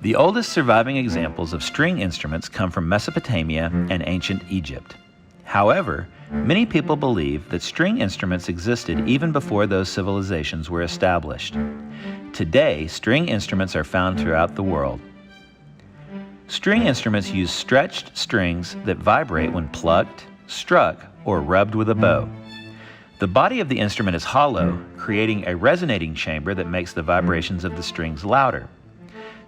The oldest surviving examples of string instruments come from Mesopotamia and ancient Egypt. However, many people believe that string instruments existed even before those civilizations were established. Today, string instruments are found throughout the world. String instruments use stretched strings that vibrate when plucked, struck, or rubbed with a bow. The body of the instrument is hollow, creating a resonating chamber that makes the vibrations of the strings louder.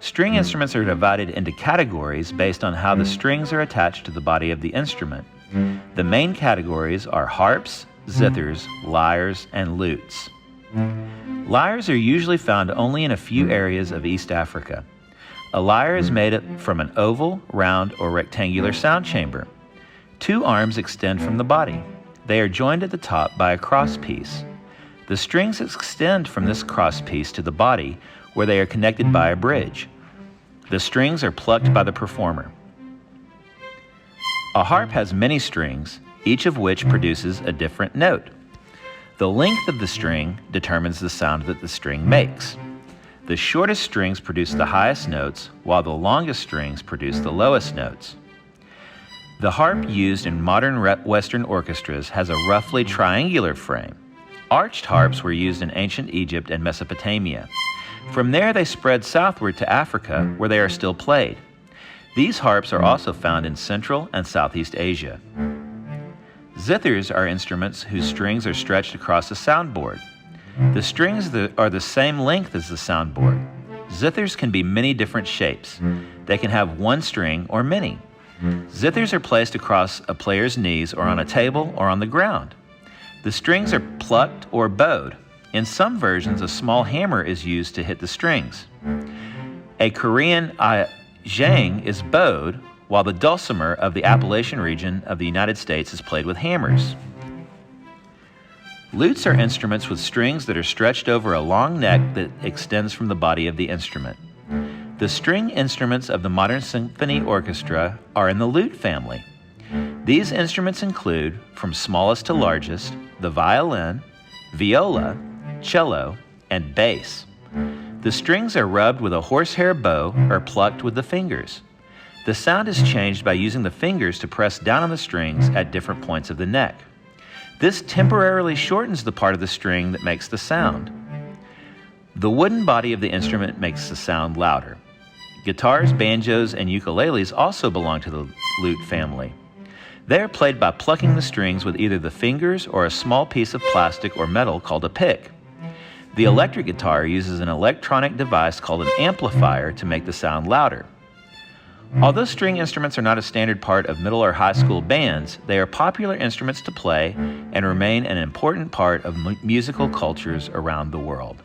String instruments are divided into categories based on how the strings are attached to the body of the instrument. The main categories are harps, zithers, lyres, and lutes. Lyres are usually found only in a few areas of East Africa. A lyre is made from an oval, round, or rectangular sound chamber. Two arms extend from the body. They are joined at the top by a crosspiece. The strings extend from this crosspiece to the body, where they are connected by a bridge. The strings are plucked by the performer. A harp has many strings, each of which produces a different note. The length of the string determines the sound that the string makes. The shortest strings produce the highest notes, while the longest strings produce the lowest notes. The harp used in modern Western orchestras has a roughly triangular frame. Arched harps were used in ancient Egypt and Mesopotamia. From there, they spread southward to Africa, where they are still played. These harps are also found in Central and Southeast Asia. Zithers are instruments whose strings are stretched across a soundboard. The strings are the same length as the soundboard. Zithers can be many different shapes. They can have one string or many. Zithers are placed across a player's knees or on a table or on the ground. The strings are plucked or bowed. In some versions, a small hammer is used to hit the strings. A Korean jang is bowed, while the dulcimer of the Appalachian region of the United States is played with hammers. Lutes are instruments with strings that are stretched over a long neck that extends from the body of the instrument. The string instruments of the modern symphony orchestra are in the lute family. These instruments include, from smallest to largest, the violin, viola, cello, and bass. The strings are rubbed with a horsehair bow or plucked with the fingers. The sound is changed by using the fingers to press down on the strings at different points of the neck. This temporarily shortens the part of the string that makes the sound. The wooden body of the instrument makes the sound louder. Guitars, banjos, and ukuleles also belong to the lute family. They are played by plucking the strings with either the fingers or a small piece of plastic or metal called a pick. The electric guitar uses an electronic device called an amplifier to make the sound louder. Although string instruments are not a standard part of middle or high school bands, they are popular instruments to play and remain an important part of musical cultures around the world.